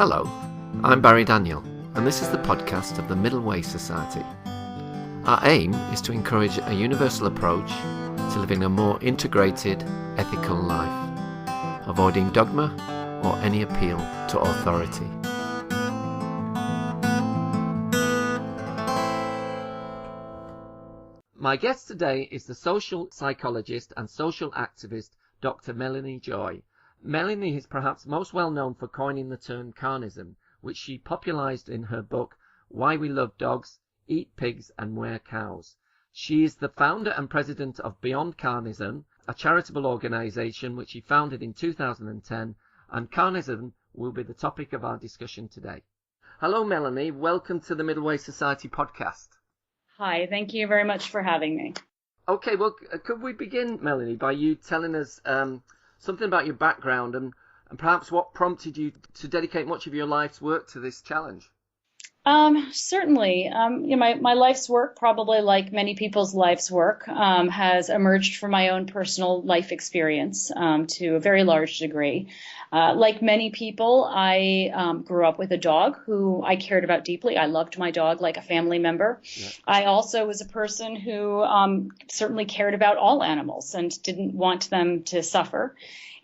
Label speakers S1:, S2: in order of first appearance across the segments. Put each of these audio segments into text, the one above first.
S1: Hello, I'm Barry Daniel, and this is the podcast of the Middle Way Society. Our aim is to encourage a universal approach to living a more integrated, ethical life, avoiding dogma or any appeal to authority. My guest today is the social psychologist and social activist Dr. Melanie Joy. Melanie is perhaps most well known for coining the term carnism, which she popularized in her book Why We Love Dogs, Eat Pigs and Wear Cows. She is the founder and president of Beyond Carnism, a charitable organization which she founded in 2010, and carnism will be the topic of our discussion today. Hello Melanie, welcome to the Middle Way Society podcast.
S2: Hi, thank you very much for having me.
S1: Okay, well, could we begin, Melanie, by you telling us something about your background and perhaps what prompted you to dedicate much of your life's work to this challenge?
S2: Certainly. My life's work, probably like many people's life's work, has emerged from my own personal life experience to a very large degree. Like many people, I grew up with a dog who I cared about deeply. I loved my dog like a family member. Yeah. I also was a person who certainly cared about all animals and didn't want them to suffer.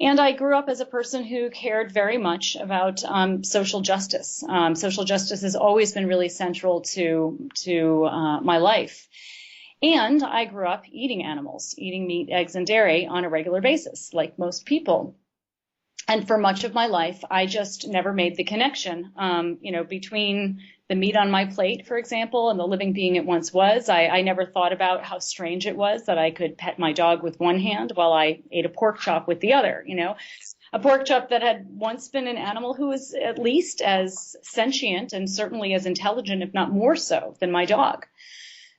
S2: And I grew up as a person who cared very much about social justice. Social justice has always been really central to my life. And I grew up eating animals, eating meat, eggs, and dairy on a regular basis, like most people. And for much of my life, I just never made the connection, between the meat on my plate, for example, and the living being it once was. I never thought about how strange it was that I could pet my dog with one hand while I ate a pork chop with the other, a pork chop that had once been an animal who was at least as sentient and certainly as intelligent, if not more so, than my dog.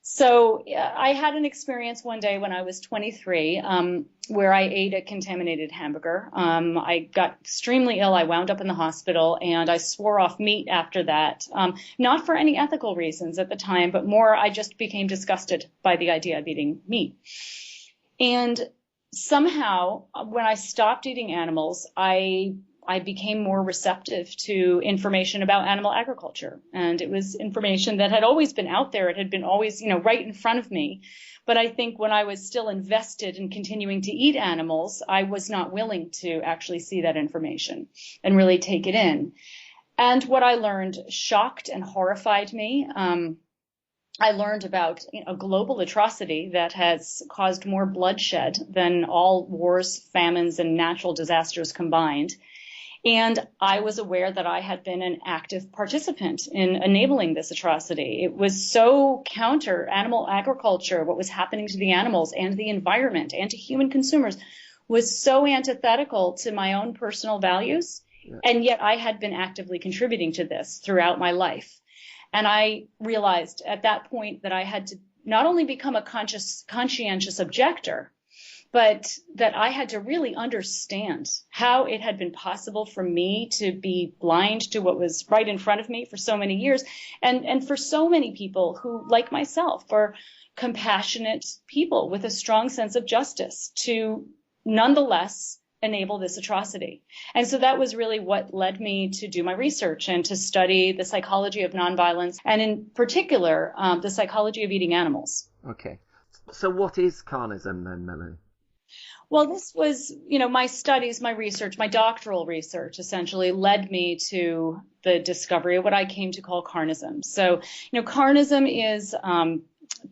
S2: So I had an experience one day when I was 23 where I ate a contaminated hamburger. I got extremely ill. I wound up in the hospital and I swore off meat after that, not for any ethical reasons at the time, but more I just became disgusted by the idea of eating meat. And somehow when I stopped eating animals, I became more receptive to information about animal agriculture. And it was information that had always been out there. It had been always, right in front of me. But I think when I was still invested in continuing to eat animals, I was not willing to actually see that information and really take it in. And what I learned shocked and horrified me. I learned about a global atrocity that has caused more bloodshed than all wars, famines, and natural disasters combined. And I was aware that I had been an active participant in enabling this atrocity. It was so counter animal agriculture, what was happening to the animals and the environment and to human consumers was so antithetical to my own personal values. Yeah. And yet I had been actively contributing to this throughout my life. And I realized at that point that I had to not only become a conscientious objector, but that I had to really understand how it had been possible for me to be blind to what was right in front of me for so many years. And for so many people who, like myself, are compassionate people with a strong sense of justice to nonetheless enable this atrocity. And so that was really what led me to do my research and to study the psychology of nonviolence and in particular, the psychology of eating animals.
S1: Okay. So what is carnism then, Melanie?
S2: Well, this was, my studies, my research, my doctoral research essentially led me to the discovery of what I came to call carnism. So, carnism is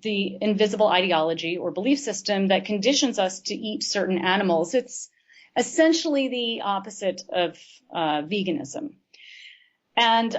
S2: the invisible ideology or belief system that conditions us to eat certain animals. It's essentially the opposite of veganism. And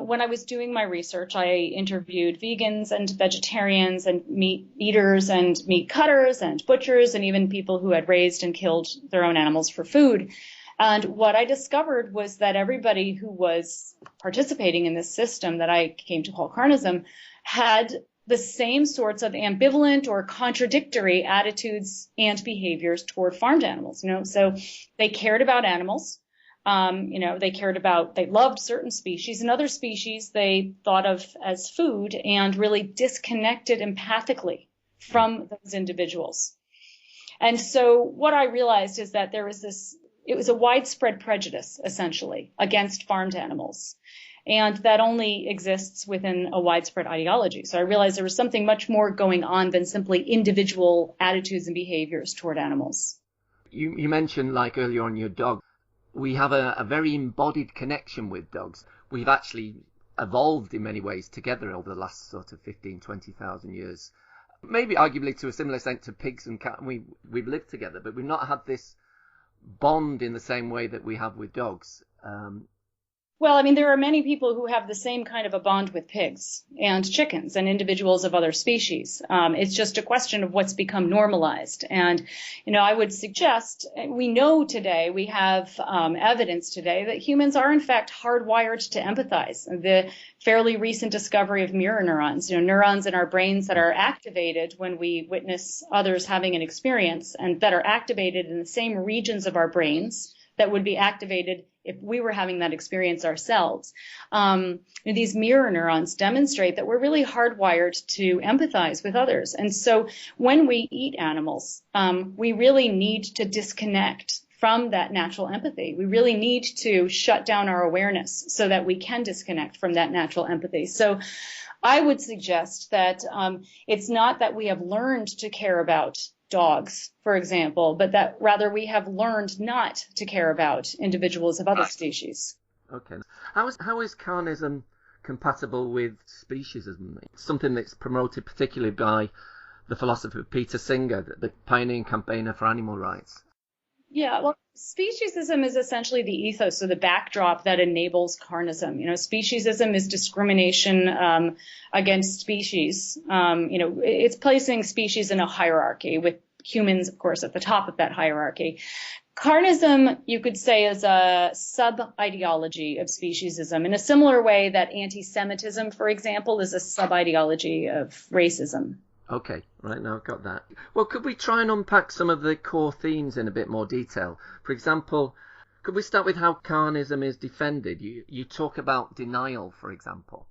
S2: when I was doing my research, I interviewed vegans and vegetarians and meat eaters and meat cutters and butchers and even people who had raised and killed their own animals for food. And what I discovered was that everybody who was participating in this system that I came to call carnism had the same sorts of ambivalent or contradictory attitudes and behaviors toward farmed animals. So they cared about animals. They loved certain species and other species they thought of as food and really disconnected empathically from those individuals. And so what I realized is that there was this it was a widespread prejudice, essentially, against farmed animals. And that only exists within a widespread ideology. So I realized there was something much more going on than simply individual attitudes and behaviors toward animals.
S1: You mentioned, like earlier on, your dog. We have a very embodied connection with dogs. We've actually evolved in many ways together over the last sort of 15, 20,000 years. Maybe arguably to a similar extent to pigs and cats. We've lived together, but we've not had this bond in the same way that we have with dogs.
S2: Well, I mean, there are many people who have the same kind of a bond with pigs and chickens and individuals of other species. It's just a question of what's become normalized. And, I would suggest we know today, we have evidence today that humans are in fact hardwired to empathize. The fairly recent discovery of mirror neurons, neurons in our brains that are activated when we witness others having an experience and that are activated in the same regions of our brains that would be activated if we were having that experience ourselves. These mirror neurons demonstrate that we're really hardwired to empathize with others. And so when we eat animals, we really need to disconnect from that natural empathy. We really need to shut down our awareness so that we can disconnect from that natural empathy. So I would suggest that it's not that we have learned to care about dogs, for example, but that rather we have learned not to care about individuals of other species.
S1: Okay. How is carnism compatible with speciesism? It's something that's promoted particularly by the philosopher Peter Singer, the pioneering campaigner for animal rights.
S2: Yeah, well, speciesism is essentially the ethos or the backdrop that enables carnism. Speciesism is discrimination against species. It's placing species in a hierarchy with humans, of course, at the top of that hierarchy. Carnism, you could say, is a sub-ideology of speciesism in a similar way that anti-Semitism, for example, is a sub-ideology of racism.
S1: Okay, right, now I've got that. Well, could we try and unpack some of the core themes in a bit more detail? For example, could we start with how carnism is defended? You talk about denial, for example.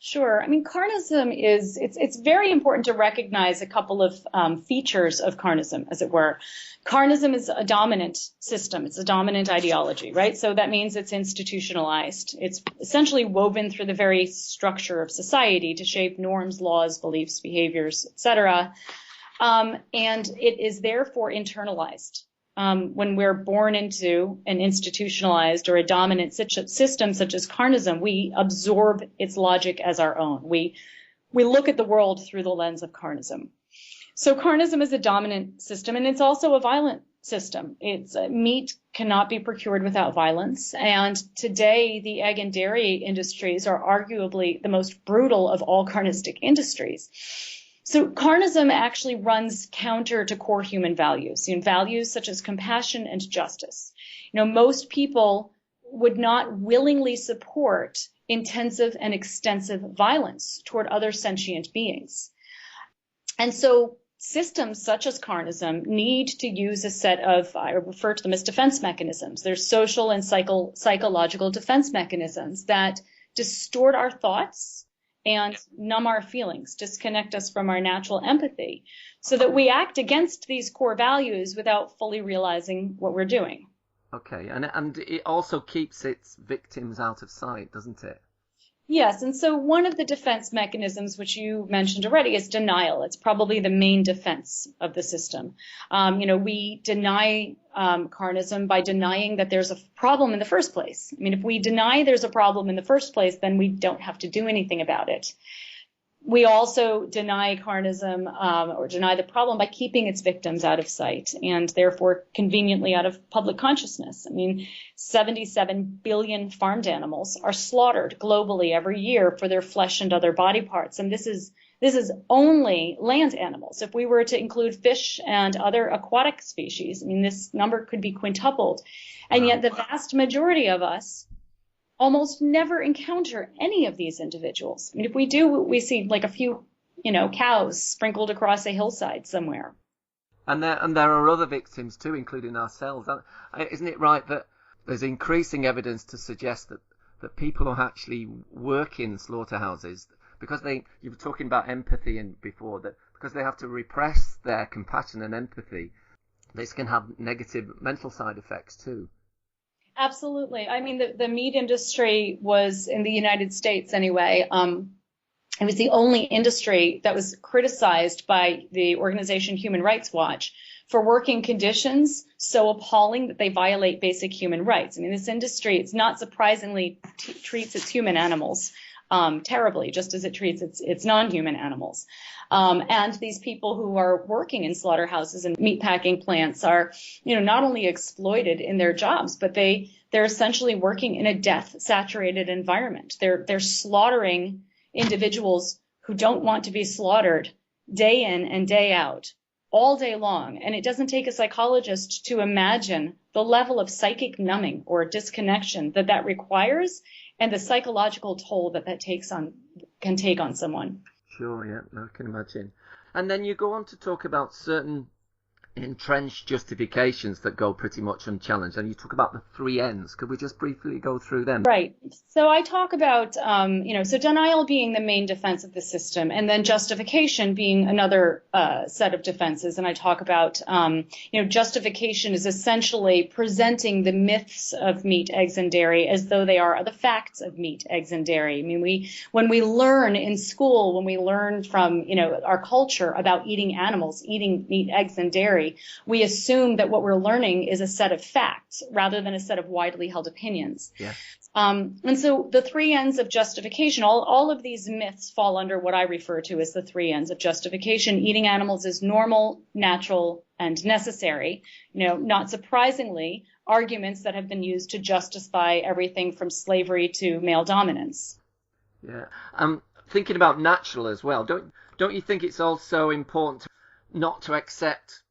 S2: Sure. I mean, carnism it's very important to recognize a couple of features of carnism, as it were. Carnism is a dominant system. It's a dominant ideology, right? So that means it's institutionalized. It's essentially woven through the very structure of society to shape norms, laws, beliefs, behaviors, etc. And it is therefore internalized. When we're born into an institutionalized or a dominant system such as carnism, we absorb its logic as our own. We look at the world through the lens of carnism. So carnism is a dominant system, and it's also a violent system. Meat cannot be procured without violence. And today, the egg and dairy industries are arguably the most brutal of all carnistic industries. So carnism actually runs counter to core human values, values such as compassion and justice. Most people would not willingly support intensive and extensive violence toward other sentient beings. And so systems such as carnism need to use a set of, I refer to them as defense mechanisms. There's social and psychological defense mechanisms that distort our thoughts and numb our feelings, disconnect us from our natural empathy, so that we act against these core values without fully realizing what we're doing.
S1: Okay, and it also keeps its victims out of sight, doesn't it?
S2: Yes, and so one of the defense mechanisms, which you mentioned already, is denial. It's probably the main defense of the system. We deny carnism by denying that there's a problem in the first place. I mean, if we deny there's a problem in the first place, then we don't have to do anything about it. We also deny carnism or deny the problem by keeping its victims out of sight and therefore conveniently out of public consciousness. I mean, 77 billion farmed animals are slaughtered globally every year for their flesh and other body parts. And this is only land animals. If we were to include fish and other aquatic species, I mean, this number could be quintupled. And yet the vast majority of us almost never encounter any of these individuals. I mean, if we do, we see like a few, cows sprinkled across a hillside somewhere.
S1: And there are other victims too, including ourselves. Isn't it right that there's increasing evidence to suggest that people who actually work in slaughterhouses, because you were talking about empathy before, that because they have to repress their compassion and empathy, this can have negative mental side effects too.
S2: Absolutely. I mean, the meat industry was, in the United States anyway, it was the only industry that was criticized by the organization Human Rights Watch for working conditions so appalling that they violate basic human rights. I mean, this industry, it's not surprisingly, treats its human animals terribly, just as it treats its non-human animals. And these people who are working in slaughterhouses and meatpacking plants are, not only exploited in their jobs, but they're essentially working in a death-saturated environment. They're slaughtering individuals who don't want to be slaughtered day in and day out, all day long. And it doesn't take a psychologist to imagine the level of psychic numbing or disconnection that requires, and the psychological toll that can take on someone.
S1: Sure, yeah, I can imagine. And then you go on to talk about certain entrenched justifications that go pretty much unchallenged, and you talk about the 3 N's. Could we just briefly go through them?
S2: Right. So I talk about, so denial being the main defense of the system, and then justification being another set of defenses. And I talk about, justification is essentially presenting the myths of meat, eggs, and dairy as though they are the facts of meat, eggs, and dairy. I mean, when we learn in school, when we learn from, our culture about eating animals, eating meat, eggs, and dairy, we assume that what we're learning is a set of facts rather than a set of widely held opinions.
S1: Yeah.
S2: And so the 3 N's of justification, all of these myths fall under what I refer to as the 3 N's of justification. Eating animals is normal, natural, and necessary. Not surprisingly, arguments that have been used to justify everything from slavery to male dominance.
S1: Yeah. Thinking about natural as well, don't you think it's also important not to accept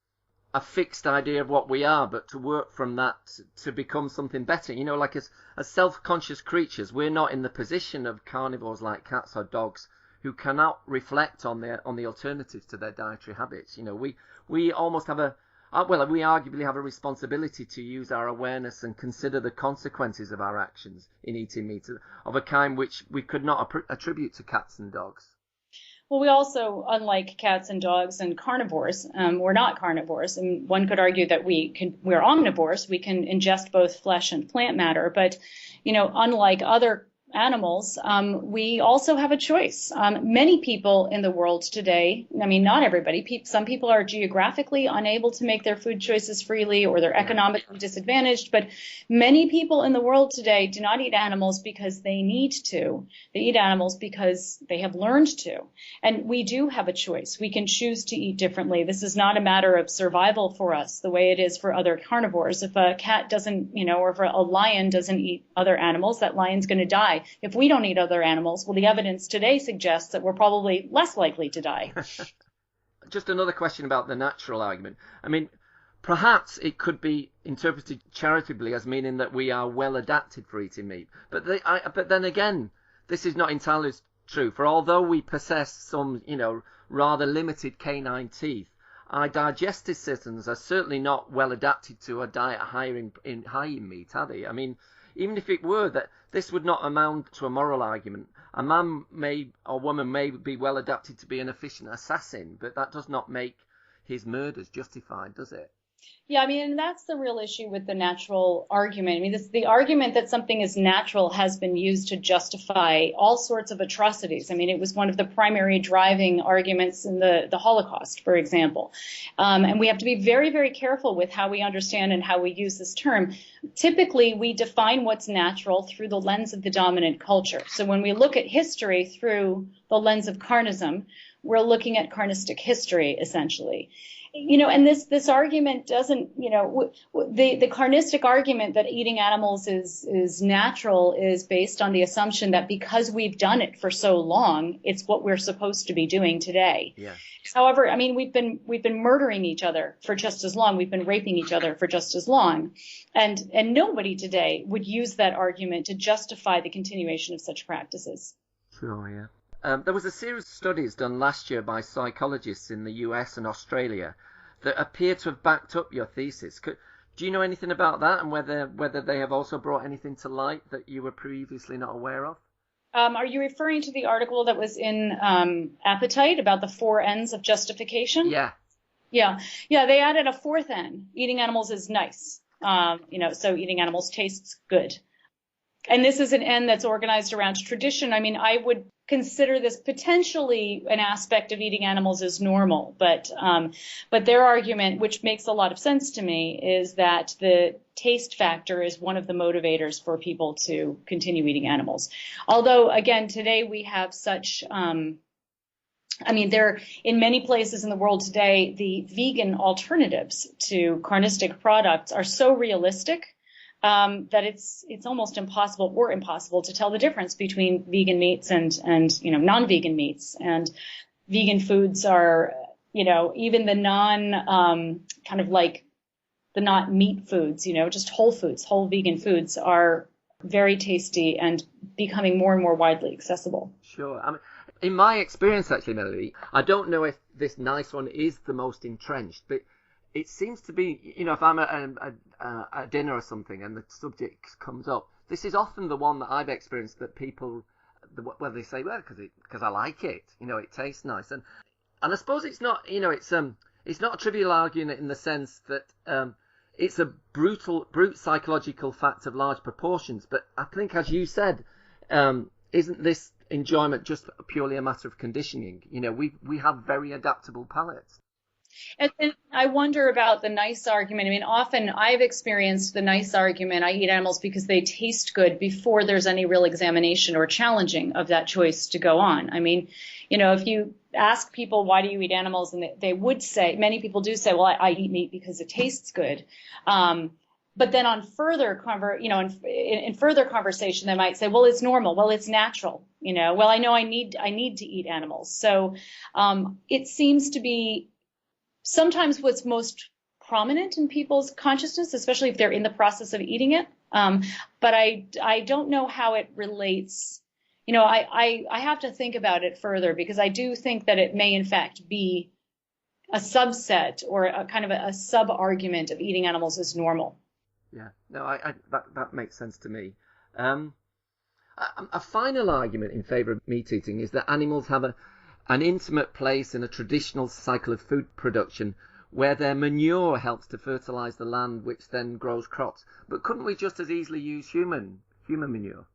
S1: a fixed idea of what we are, but to work from that to become something better? Like as self-conscious creatures, we're not in the position of carnivores like cats or dogs who cannot reflect on the alternatives to their dietary habits. We almost have we arguably have a responsibility to use our awareness and consider the consequences of our actions in eating meat of a kind which we could not attribute to cats and dogs.
S2: Well, we also, unlike cats and dogs and carnivores, we're not carnivores. And one could argue that we're omnivores. We can ingest both flesh and plant matter. But, unlike other animals, we also have a choice. Many people in the world today, I mean, not everybody, some people are geographically unable to make their food choices freely, or they're economically disadvantaged, but many people in the world today do not eat animals because they need to. They eat animals because they have learned to. And we do have a choice. We can choose to eat differently. This is not a matter of survival for us the way it is for other carnivores. If a cat doesn't, or if a lion doesn't eat other animals, that lion's going to die. If we don't eat other animals, well, the evidence today suggests that we're probably less likely to die.
S1: Just another question about the natural argument. I mean, perhaps it could be interpreted charitably as meaning that we are well adapted for eating meat. But then again, this is not entirely true. For although we possess some, rather limited canine teeth, our digestive systems are certainly not well adapted to a diet high in meat, are they? I mean, even if it were, that this would not amount to a moral argument. A man or woman may be well adapted to be an efficient assassin, but that does not make his murders justified, does it?
S2: Yeah, I mean, and that's the real issue with the natural argument. I mean, the argument that something is natural has been used to justify all sorts of atrocities. I mean, it was one of the primary driving arguments in the Holocaust, for example. And we have to be very, very careful with how we understand and how we use this term. Typically, we define what's natural through the lens of the dominant culture. So when we look at history through the lens of carnism, we're looking at carnistic history, essentially. And this argument doesn't, the carnistic argument that eating animals is natural is based on the assumption that because we've done it for so long, it's what we're supposed to be doing today.
S1: Yeah.
S2: However, I mean, we've been murdering each other for just as long. We've been raping each other for just as long. And nobody today would use that argument to justify the continuation of such practices.
S1: Sure, yeah. There was a series of studies done last year by psychologists in the US and Australia that appear to have backed up your thesis. Do you know anything about that, and whether they have also brought anything to light that you were previously not aware of?
S2: Are you referring to the article that was in Appetite about the 4 N's of justification?
S1: Yeah.
S2: Yeah. Yeah. They added a fourth N. Eating animals is nice. So eating animals tastes good. And this is an N that's organized around tradition. I mean, I would consider this potentially an aspect of eating animals as normal, but their argument, which makes a lot of sense to me, is that the taste factor is one of the motivators for people to continue eating animals. Although, again, today we have such there in many places in the world today, the vegan alternatives to carnistic products are so realistic that it's almost impossible to tell the difference between vegan meats and non-vegan meats. And vegan foods are, even the the not meat foods, just whole foods, whole vegan foods are very tasty and becoming more and more widely accessible.
S1: Sure. I mean, in my experience, actually, Melanie, I don't know if this nice one is the most entrenched, but it seems to be, if I'm at a dinner or something and the subject comes up, this is often the one that I've experienced that people, they say, well, because I like it, it tastes nice. And I suppose it's not, it's not a trivial argument in the sense that it's a brute psychological fact of large proportions. But I think, as you said, isn't this enjoyment just purely a matter of conditioning? We have very adaptable palates.
S2: And I wonder about the nice argument. I mean, often I've experienced the nice argument, I eat animals because they taste good, before there's any real examination or challenging of that choice to go on. I mean, if you ask people, why do you eat animals? And they would say, many people do say, well, I eat meat because it tastes good. But then on further in further conversation, they might say, well, it's normal. Well, it's natural. Well, I know I need to eat animals. So it seems to be sometimes what's most prominent in people's consciousness, especially if they're in the process of eating it. But I don't know how it relates. I have to think about it further, because I do think that it may in fact be a subset or a kind of a sub-argument of eating animals as normal.
S1: Yeah, no, that makes sense to me. A final argument in favour of meat eating is that animals have an intimate place in a traditional cycle of food production where their manure helps to fertilise the land, which then grows crops. But couldn't we just as easily use human manure?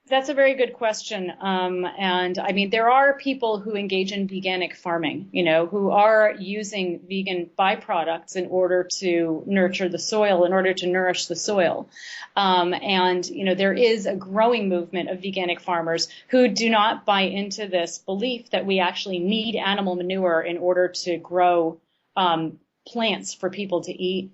S2: That's a very good question. And I mean, there are people who engage in veganic farming, who are using vegan byproducts in order to nurture the soil, in order to nourish the soil. And there is a growing movement of veganic farmers who do not buy into this belief that we actually need animal manure in order to grow plants for people to eat.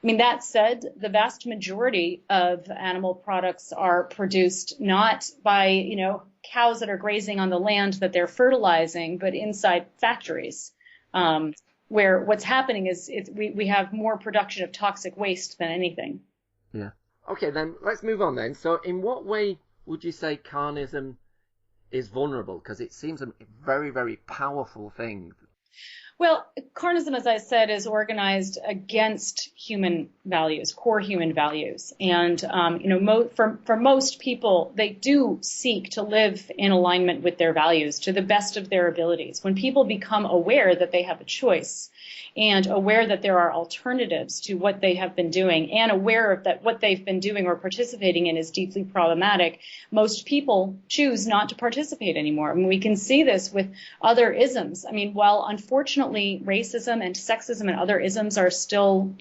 S2: I mean, that said, the vast majority of animal products are produced not by, cows that are grazing on the land that they're fertilizing, but inside factories, where what's happening is we have more production of toxic waste than anything.
S1: Yeah. Okay, then let's move on then. So in what way would you say carnism is vulnerable? Because it seems a very, very powerful thing.
S2: Well, carnism, as I said, is organized against human values, core human values. And, for most people, they do seek to live in alignment with their values to the best of their abilities. When people become aware that they have a choice and aware that there are alternatives to what they have been doing and aware of that what they've been doing or participating in is deeply problematic, most people choose not to participate anymore. I mean, we can see this with other isms. I mean, while unfortunately racism and sexism and other isms are still,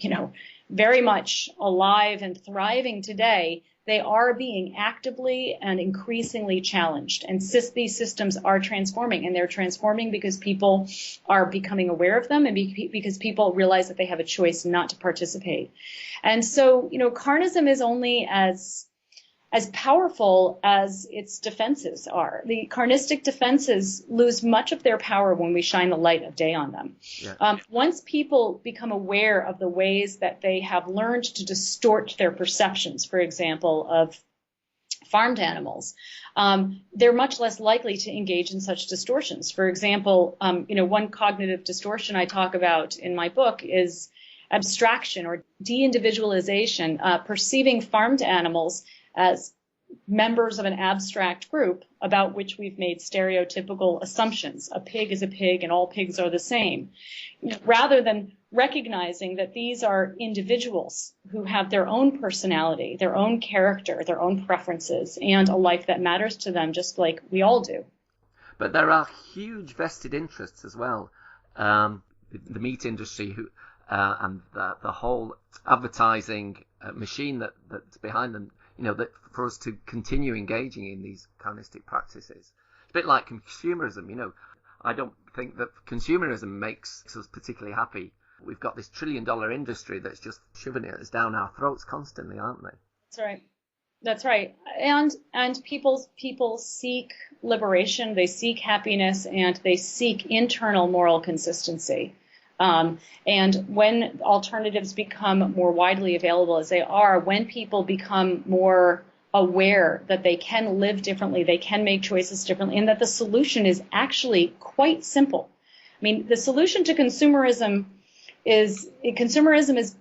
S2: very much alive and thriving today, they are being actively and increasingly challenged. And these systems are transforming, and they're transforming because people are becoming aware of them and because people realize that they have a choice not to participate. And so, carnism is only as powerful as its defenses are. The carnistic defenses lose much of their power when we shine the light of day on them. Yeah. Once people become aware of the ways that they have learned to distort their perceptions, for example, of farmed animals, they're much less likely to engage in such distortions. For example, one cognitive distortion I talk about in my book is abstraction or de-individualization, perceiving farmed animals as members of an abstract group about which we've made stereotypical assumptions. A pig is a pig and all pigs are the same, rather than recognizing that these are individuals who have their own personality, their own character, their own preferences, and a life that matters to them just like we all do.
S1: But there are huge vested interests as well. The meat industry and the whole advertising machine that's behind them, that for us to continue engaging in these carnistic practices. It's a bit like consumerism, I don't think that consumerism makes us particularly happy. We've got this $1 trillion industry that's just shoving it down our throats constantly, aren't they?
S2: That's right. That's right. And people seek liberation, they seek happiness, and they seek internal moral consistency. And when alternatives become more widely available as they are, when people become more aware that they can live differently, they can make choices differently, and that the solution is actually quite simple. I mean, the solution to consumerism is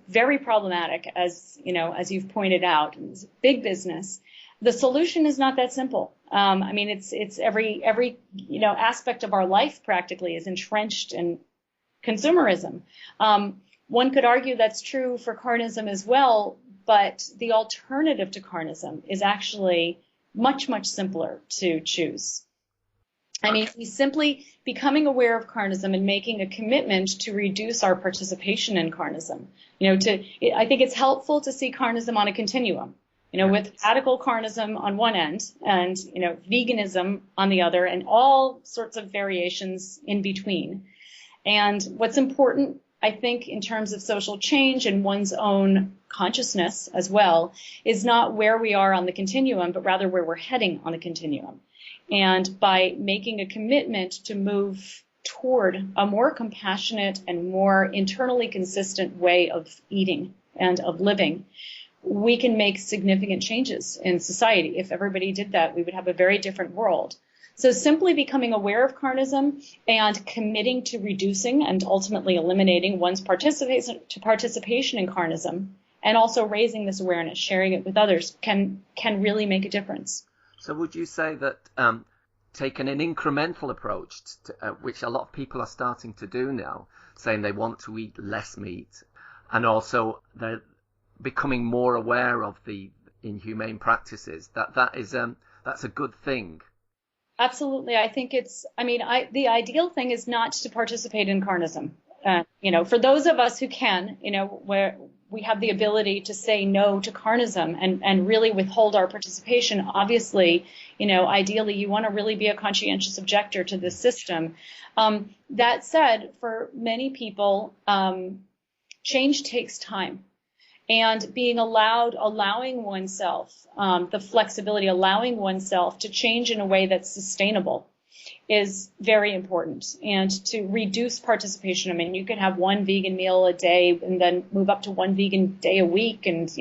S2: very problematic, as you've pointed out. It's big business. The solution is not that simple. I mean, it's every aspect of our life practically is entrenched in consumerism. One could argue that's true for carnism as well, but the alternative to carnism is actually much, much simpler to choose. I mean, simply becoming aware of carnism and making a commitment to reduce our participation in carnism. I think it's helpful to see carnism on a continuum, with radical carnism on one end and, veganism on the other, and all sorts of variations in between. And what's important, I think, in terms of social change and one's own consciousness as well, is not where we are on the continuum, but rather where we're heading on the continuum. And by making a commitment to move toward a more compassionate and more internally consistent way of eating and of living, we can make significant changes in society. If everybody did that, we would have a very different world. So simply becoming aware of carnism and committing to reducing and ultimately eliminating one's participation in carnism, and also raising this awareness, sharing it with others, can really make a difference.
S1: So would you say that taking an incremental approach, which a lot of people are starting to do now, saying they want to eat less meat, and also they're becoming more aware of the inhumane practices, that's a good thing?
S2: Absolutely. I think the ideal thing is not to participate in carnism. For those of us who can, where we have the ability to say no to carnism and really withhold our participation, obviously, ideally you want to really be a conscientious objector to this system. That said, for many people, change takes time. And allowing oneself the flexibility, allowing oneself to change in a way that's sustainable is very important. And to reduce participation, I mean, you could have one vegan meal a day and then move up to one vegan day a week and,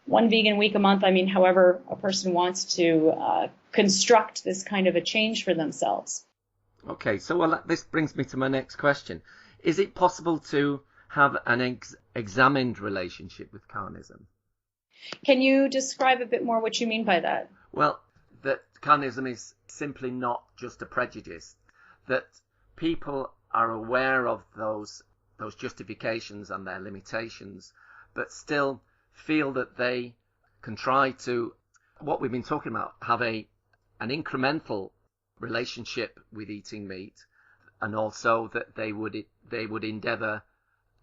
S2: one vegan week a month. I mean, however a person wants to construct this kind of a change for themselves.
S1: Okay, so this brings me to my next question. Is it possible to have an examined relationship with carnism?
S2: Can you describe a bit more what you mean by that?
S1: Well, that carnism is simply not just a prejudice, that people are aware of those justifications and their limitations, but still feel that they can try to, what we've been talking about, have an incremental relationship with eating meat, and also that they would endeavour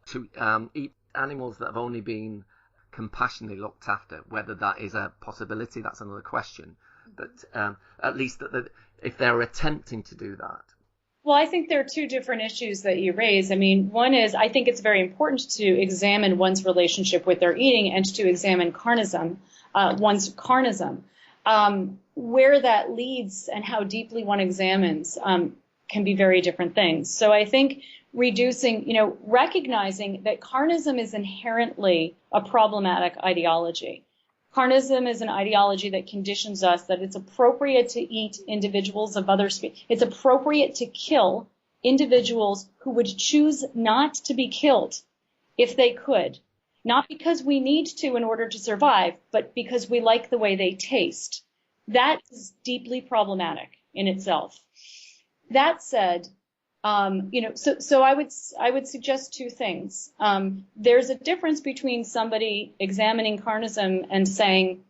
S1: to eat animals that have only been compassionately looked after. Whether that is a possibility, that's another question. But at least if they're attempting to do that.
S2: Well, I think there are two different issues that you raise. I mean, one is I think it's very important to examine one's relationship with their eating and to examine one's carnism. Where that leads and how deeply one examines can be very different things. So I think recognizing that carnism is inherently a problematic ideology. Carnism is an ideology that conditions us that it's appropriate to eat individuals of other species. It's appropriate to kill individuals who would choose not to be killed if they could. Not because we need to in order to survive, but because we like the way they taste. That is deeply problematic in itself. That said, so I would suggest two things. There's a difference between somebody examining carnism and saying,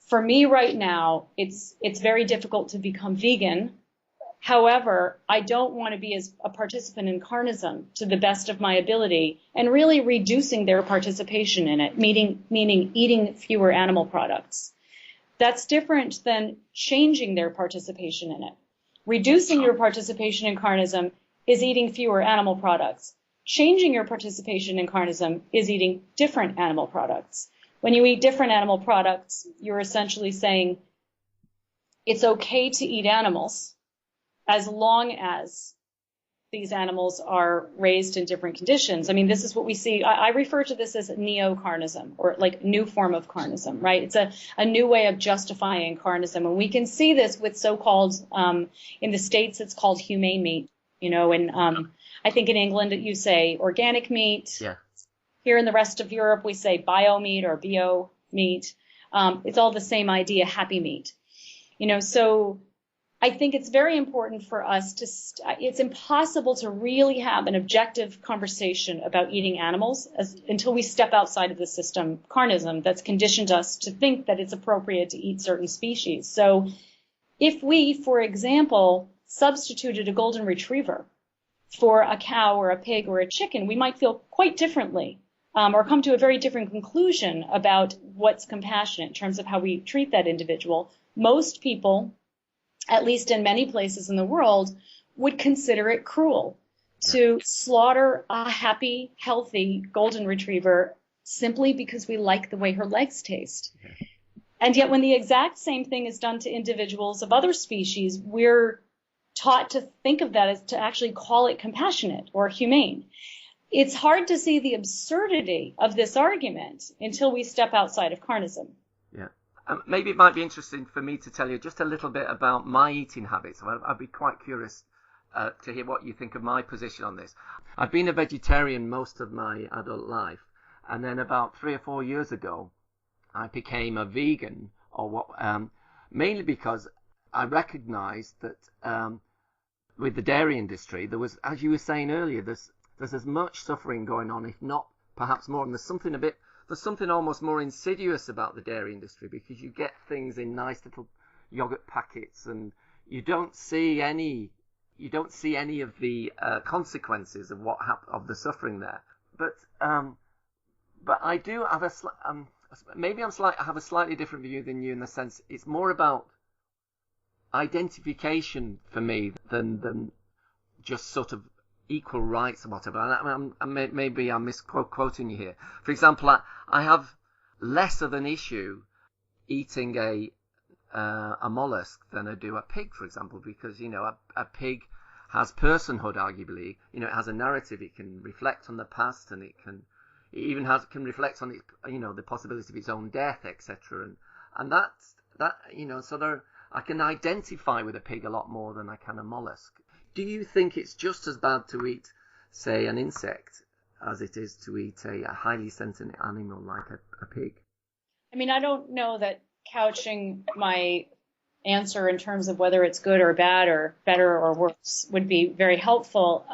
S2: for me right now, it's very difficult to become vegan. However, I don't want to be as a participant in carnism to the best of my ability, and really reducing their participation in it, meaning eating fewer animal products. That's different than changing their participation in it. Reducing your participation in carnism is eating fewer animal products. Changing your participation in carnism is eating different animal products. When you eat different animal products, you're essentially saying it's okay to eat animals as long as these animals are raised in different conditions. I mean, this is what we see. I refer to this as neo-carnism, or like new form of carnism, right? It's a new way of justifying carnism. And we can see this with so-called, in the States, it's called humane meat, and I think in England you say organic meat.
S1: Yeah.
S2: Here in the rest of Europe, we say bio meat or bio meat. It's all the same idea, happy meat. So I think it's very important for us it's impossible to really have an objective conversation about eating animals until we step outside of the system, carnism, that's conditioned us to think that it's appropriate to eat certain species. So if we, for example, substituted a golden retriever for a cow or a pig or a chicken, we might feel quite differently, or come to a very different conclusion about what's compassionate in terms of how we treat that individual. Most people, at least in many places in the world, would consider it cruel to slaughter a happy, healthy golden retriever simply because we like the way her legs taste. And yet when the exact same thing is done to individuals of other species, we're taught to think of that as to actually call it compassionate or humane. It's hard to see the absurdity of this argument until we step outside of carnism.
S1: Yeah. Maybe it might be interesting for me to tell you just a little bit about my eating habits. I'd be quite curious to hear what you think of my position on this. I've been a vegetarian most of my adult life, and then about 3 or 4 years ago, I became a vegan, mainly because I recognised that with the dairy industry, there was, as you were saying earlier, there's as much suffering going on, if not perhaps more, and there's something almost more insidious about the dairy industry, because you get things in nice little yogurt packets, and you don't see any of the consequences of of the suffering there. But I do have I have a slightly different view than you, in the sense it's more about identification for me than just sort of equal rights or whatever. And maybe I'm misquoting you here. For example, I have less of an issue eating a mollusk than I do a pig, for example, because a pig has personhood, arguably. It has a narrative. It can reflect on the past, and it can reflect on its, the possibility of its own death, etc. And that so I can identify with a pig a lot more than I can a mollusk. Do you think it's just as bad to eat, say, an insect as it is to eat a highly sentient animal like a pig?
S2: I mean, I don't know that couching my answer in terms of whether it's good or bad or better or worse would be very helpful.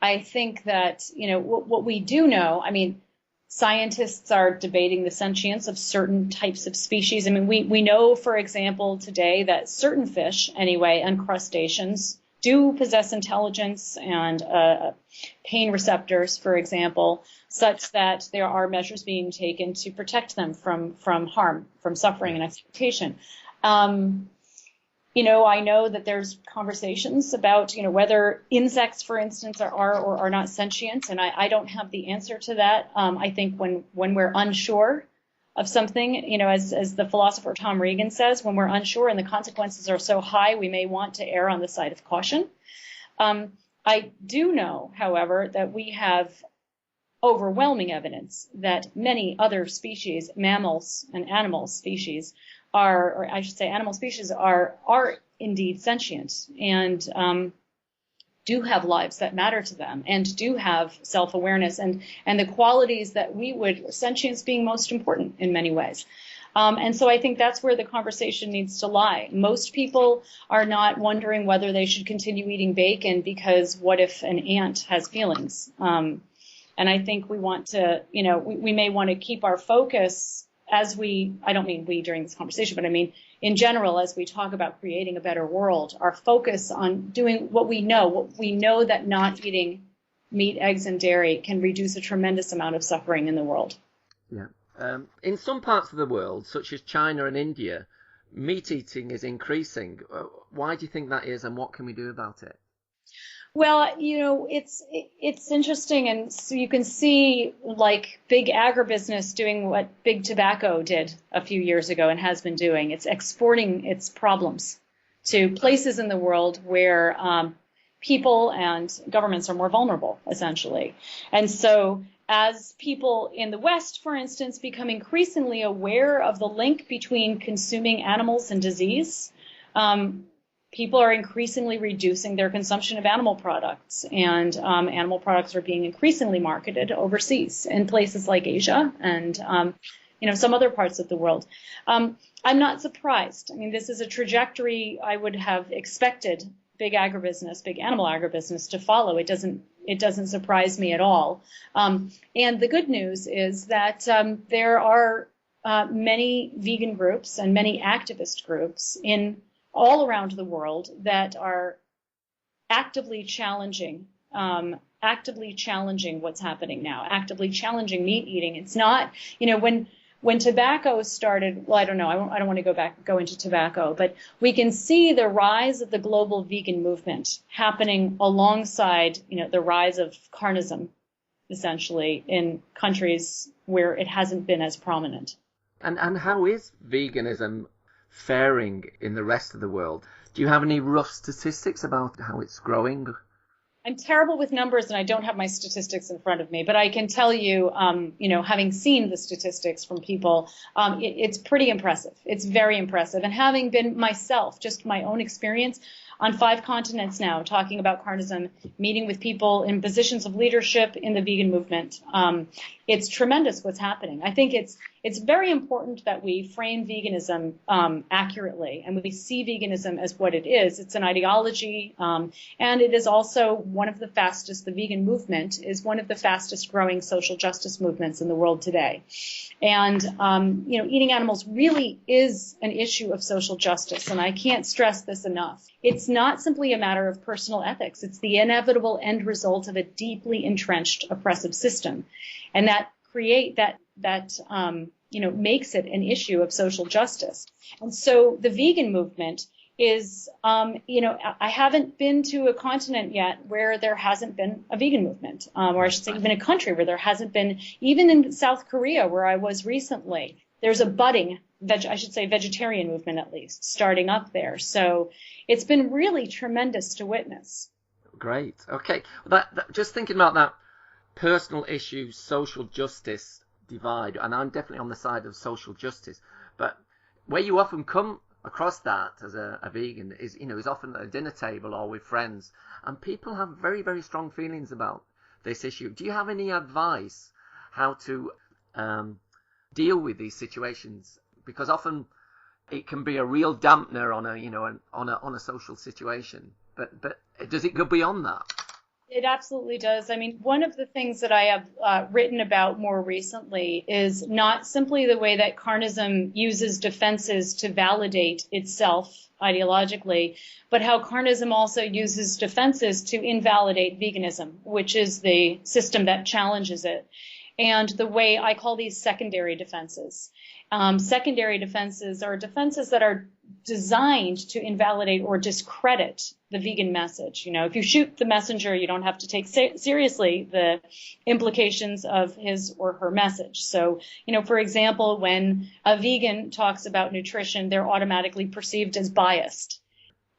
S2: I think that, what we do know, I mean, scientists are debating the sentience of certain types of species. I mean, we know, for example, today that certain fish, anyway, and crustaceans, do possess intelligence and pain receptors, for example, such that there are measures being taken to protect them from harm, from suffering and exploitation. I know that there's conversations about, whether insects, for instance, are or are not sentient, and I don't have the answer to that. I think when we're unsure of something, as the philosopher Tom Regan says, when we're unsure and the consequences are so high, we may want to err on the side of caution. I do know, however, that we have overwhelming evidence that many other species, mammals and animal species, animal species are indeed sentient and do have lives that matter to them and do have self-awareness and the qualities that sentience being most important in many ways. And so I think that's where the conversation needs to lie. Most people are not wondering whether they should continue eating bacon because what if an ant has feelings? And I think we want to, we may want to keep our focus as I don't mean we during this conversation, but I mean in general, as we talk about creating a better world, our focus on doing what we know that not eating meat, eggs, and dairy can reduce a tremendous amount of suffering in the world.
S1: Yeah. In some parts of the world, such as China and India, meat eating is increasing. Why do you think that is, and what can we do about it?
S2: Well, it's interesting, and so you can see like big agribusiness doing what big tobacco did a few years ago and has been doing. It's exporting its problems to places in the world where people and governments are more vulnerable, essentially. And so as people in the West, for instance, become increasingly aware of the link between consuming animals and disease, people are increasingly reducing their consumption of animal products, and animal products are being increasingly marketed overseas in places like Asia and some other parts of the world. I'm not surprised. I mean, this is a trajectory I would have expected big animal agribusiness to follow. It doesn't surprise me at all. And the good news is that there are many vegan groups and many activist groups all around the world that are actively challenging what's happening now, actively challenging meat eating. It's not, when tobacco started, well, I don't know, I don't want to go into tobacco, but we can see the rise of the global vegan movement happening alongside, the rise of carnism, essentially, in countries where it hasn't been as prominent.
S1: And how is veganism faring in the rest of the world? Do you have any rough statistics about how it's growing?
S2: I'm terrible with numbers and I don't have my statistics in front of me, but I can tell you, having seen the statistics from people, it's pretty impressive. It's very impressive. And having been myself, just my own experience on 5 continents now, talking about carnism, meeting with people in positions of leadership in the vegan movement, it's tremendous what's happening. I think it's very important that we frame veganism accurately, and we see veganism as what it is. It's an ideology, and it is also the vegan movement is one of the fastest growing social justice movements in the world today. And, eating animals really is an issue of social justice, and I can't stress this enough. It's not simply a matter of personal ethics. It's the inevitable end result of a deeply entrenched oppressive system. And that makes it an issue of social justice. And so the vegan movement is, I haven't been to a continent yet where there hasn't been a vegan movement, or I should say even a country where there hasn't been, even in South Korea where I was recently, there's a budding, vegetarian movement at least, starting up there. So it's been really tremendous to witness.
S1: Great. Okay. Just thinking about that personal issue, social justice divide, and I'm definitely on the side of social justice, but where you often come across that as a vegan is often at a dinner table or with friends, and people have very, very strong feelings about this issue. Do you have any advice how to deal with these situations? Because often it can be a real dampener on a social situation, but does it go beyond that?
S2: It absolutely does. I mean, one of the things that I have written about more recently is not simply the way that carnism uses defenses to validate itself ideologically, but how carnism also uses defenses to invalidate veganism, which is the system that challenges it. And the way I call these secondary defenses. Secondary defenses are defenses that are designed to invalidate or discredit the vegan message. If you shoot the messenger, you don't have to take seriously the implications of his or her message. So, for example, when a vegan talks about nutrition, they're automatically perceived as biased.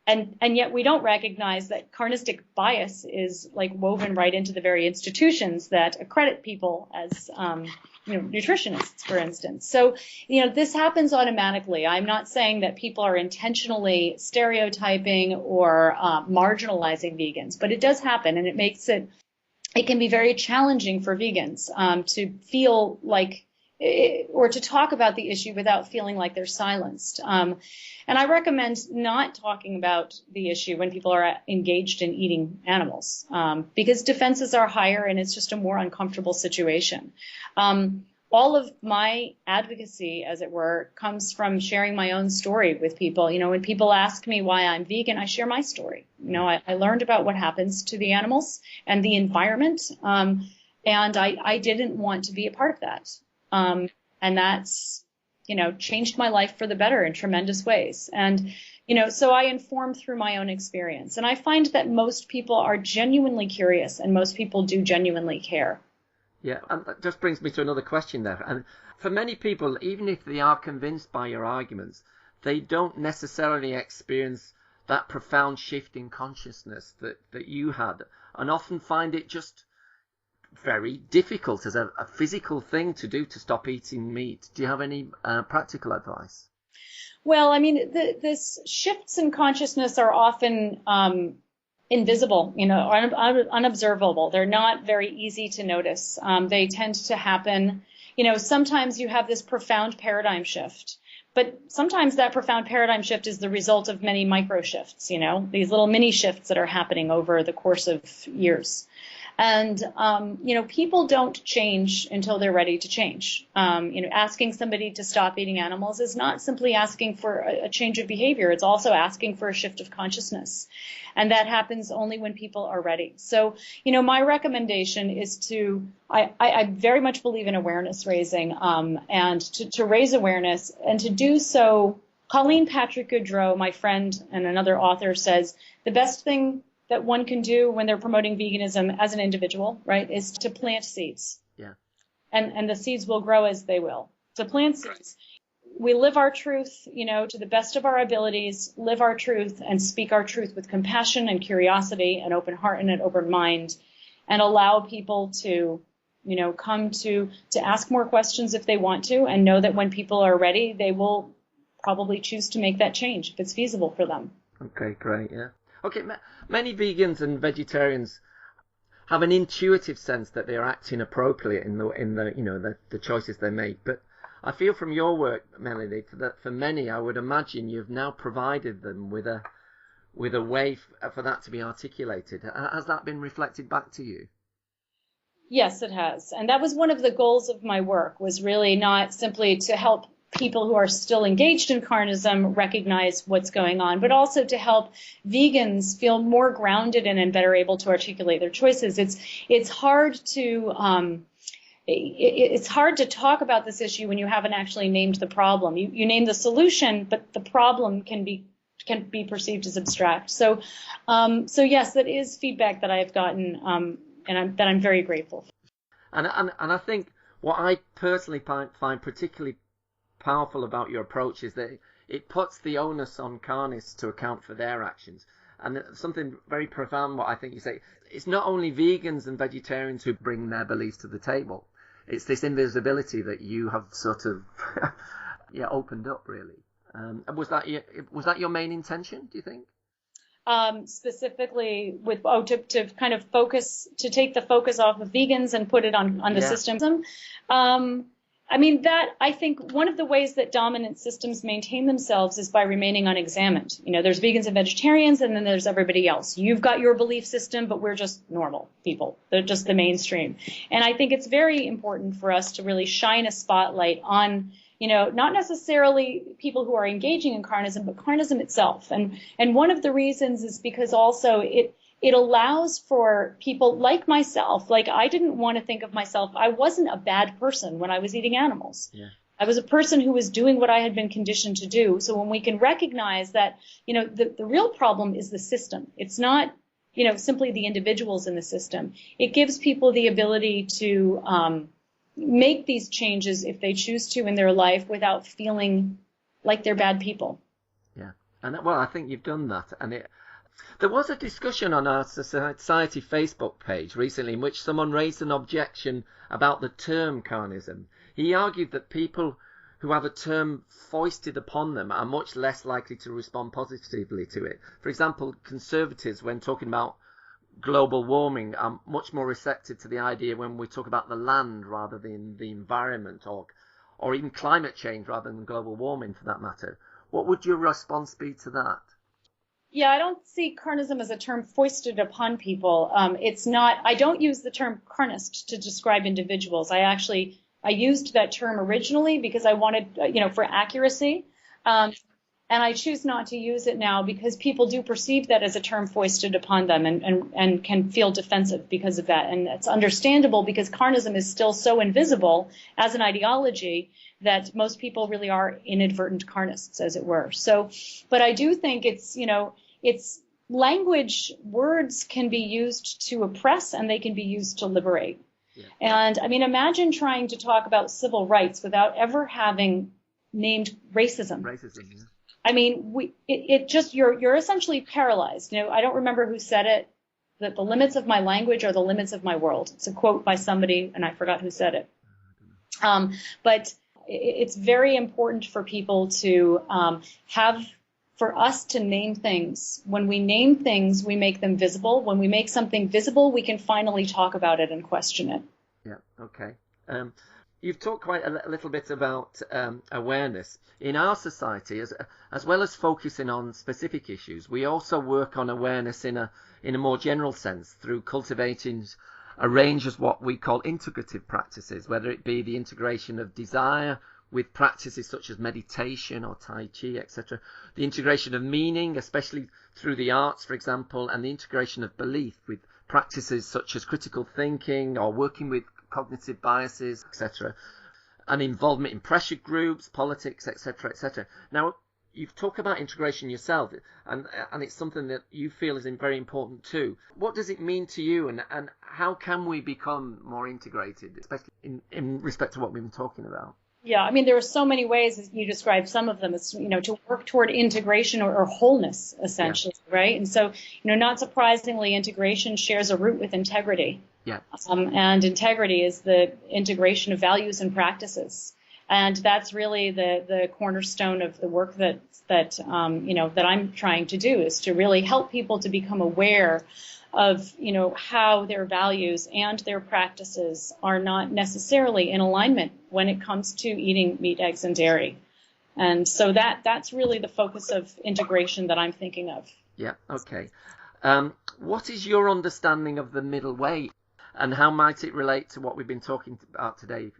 S2: And yet we don't recognize that carnistic bias is like woven right into the very institutions that accredit people as, nutritionists, for instance. So, this happens automatically. I'm not saying that people are intentionally stereotyping or marginalizing vegans, but it does happen, and it can be very challenging for vegans to feel like or to talk about the issue without feeling like they're silenced. And I recommend not talking about the issue when people are engaged in eating animals, because defenses are higher and it's just a more uncomfortable situation. All of my advocacy, as it were, comes from sharing my own story with people. You know, when people ask me why I'm vegan, I share my story. You know, I learned about what happens to the animals and the environment, and I didn't want to be a part of that. And that's, you know, changed my life for the better in tremendous ways. And, you know, so I inform through my own experience. And I find that most people are genuinely curious and most people do genuinely care.
S1: Yeah, and that just brings me to another question there. And for many people, even if they are convinced by your arguments, they don't necessarily experience that profound shift in consciousness that you had, and often find it just very difficult as a physical thing to do, to stop eating meat. Do you have any practical advice?
S2: Well, I mean, this shifts in consciousness are often invisible, you know, unobservable. They're not very easy to notice. They tend to happen, you know, sometimes you have this profound paradigm shift, but sometimes that profound paradigm shift is the result of many micro shifts, you know, these little mini shifts that are happening over the course of years. And, you know, people don't change until they're ready to change. You know, asking somebody to stop eating animals is not simply asking for a change of behavior. It's also asking for a shift of consciousness. And that happens only when people are ready. So, you know, my recommendation is I very much believe in awareness raising, and to raise awareness and to do so. Colleen Patrick Goodrow, my friend and another author, says the best thing that one can do when they're promoting veganism as an individual, right, is to plant seeds.
S1: Yeah.
S2: And the seeds will grow as they will. To plant seeds. We live our truth, you know, to the best of our abilities, live our truth and speak our truth with compassion and curiosity, an open heart and an open mind, and allow people to, you know, come to ask more questions if they want to, and know that when people are ready, they will probably choose to make that change if it's feasible for them.
S1: Okay, great, yeah. Okay, many vegans and vegetarians have an intuitive sense that they are acting appropriately in the you know the choices they make. But I feel from your work, Melanie, that for many, I would imagine you've now provided them with a way for that to be articulated. Has that been reflected back to you?
S2: Yes, it has, and that was one of the goals of my work. Was really not simply to help people who are still engaged in carnism recognize what's going on, but also to help vegans feel more grounded in and better able to articulate their choices. It's hard to talk about this issue when you haven't actually named the problem. You name the solution, but the problem can be perceived as abstract. So yes, that is feedback that I have gotten, and I'm very grateful for.
S1: And I think what I personally find particularly powerful about your approach is that it puts the onus on carnists to account for their actions. And something very profound, what I think you say, it's not only vegans and vegetarians who bring their beliefs to the table. It's this invisibility that you have sort of opened up, really. Was that your main intention, do you think?
S2: Specifically with to kind of to take the focus off of vegans and put it on the system. I mean, that I think one of the ways that dominant systems maintain themselves is by remaining unexamined. You know, there's vegans and vegetarians, and then there's everybody else. You've got your belief system, but we're just normal people. They're just the mainstream. And I think it's very important for us to really shine a spotlight on, you know, not necessarily people who are engaging in carnism, but carnism itself. And one of the reasons is because also it allows for people like myself, like I didn't want to think of myself, I wasn't a bad person when I was eating animals. Yeah. I was a person who was doing what I had been conditioned to do. So when we can recognize that, you know, the real problem is the system. It's not, you know, simply the individuals in the system. It gives people the ability to make these changes if they choose to in their life without feeling like they're bad people.
S1: Yeah. And well, I think you've done that. And there was a discussion on our Society Facebook page recently in which someone raised an objection about the term carnism. He argued that people who have a term foisted upon them are much less likely to respond positively to it. For example, conservatives, when talking about global warming, are much more receptive to the idea when we talk about the land rather than the environment, or or even climate change rather than global warming for that matter. What would your response be to that?
S2: Yeah, I don't see carnism as a term foisted upon people. It's not. I don't use the term carnist to describe individuals. I used that term originally because I wanted, for accuracy. And I choose not to use it now because people do perceive that as a term foisted upon them and can feel defensive because of that. And it's understandable because carnism is still so invisible as an ideology that most people really are inadvertent carnists, as it were. So, but I do think it's language, words can be used to oppress and they can be used to liberate. Yeah. And I mean, imagine trying to talk about civil rights without ever having named racism.
S1: Racism, yeah.
S2: I mean, you're essentially paralyzed. I don't remember who said it, that the limits of my language are the limits of my world. It's a quote by somebody, and I forgot who said it. But it's very important for people to for us to name things. When we name things, we make them visible. When we make something visible, we can finally talk about it and question it.
S1: Yeah, okay. You've talked quite a little bit about awareness. In our society, as well as focusing on specific issues, we also work on awareness in a more general sense through cultivating a range of what we call integrative practices, whether it be the integration of desire with practices such as meditation or Tai Chi, etc., the integration of meaning, especially through the arts, for example, and the integration of belief with practices such as critical thinking or working with cognitive biases, etc., and involvement in pressure groups, politics, etc., etc. Now, you've talked about integration yourself, and it's something that you feel is very important too. What does it mean to you, and how can we become more integrated, especially in respect to what we've been talking about?
S2: Yeah, I mean, there are so many ways, as you described some of them, as, to work toward integration or wholeness, essentially, yeah. Right? And so, not surprisingly, integration shares a root with integrity.
S1: Yeah.
S2: And integrity is the integration of values and practices. And that's really the cornerstone of the work that I'm trying to do, is to really help people to become aware of, how their values and their practices are not necessarily in alignment when it comes to eating meat, eggs, and dairy. And so that's really the focus of integration that I'm thinking of.
S1: Yeah, okay. What is your understanding of the middle way, and how might it relate to what we've been talking about today?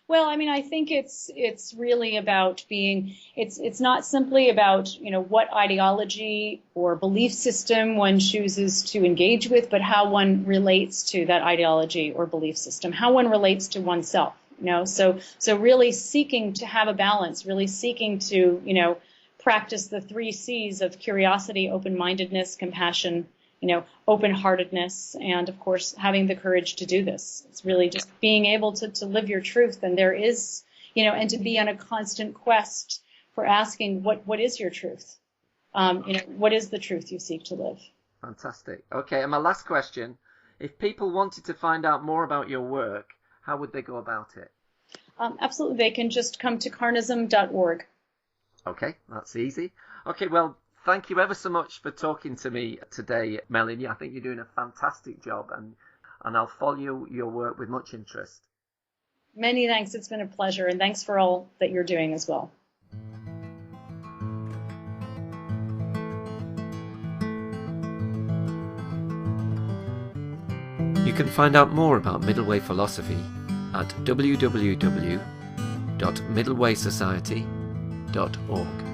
S2: Well, I mean, I think it's really about it's not simply about, what ideology or belief system one chooses to engage with, but how one relates to that ideology or belief system, how one relates to oneself, so really seeking to have a balance, really seeking to, practice the 3 C's of curiosity, open-mindedness, compassion, open-heartedness, and of course, having the courage to do this. It's really just being able to live your truth. And there is, and to be on a constant quest for asking, what is your truth? What is the truth you seek to live?
S1: Fantastic. Okay. And my last question, if people wanted to find out more about your work, how would they go about it?
S2: Absolutely. They can just come to carnism.org.
S1: Okay. That's easy. Okay. Well, thank you ever so much for talking to me today, Melanie. I think you're doing a fantastic job, and I'll follow your work with much interest.
S2: Many thanks. It's been a pleasure, and thanks for all that you're doing as well.
S1: You can find out more about Middle Way philosophy at www.middlewaysociety.org.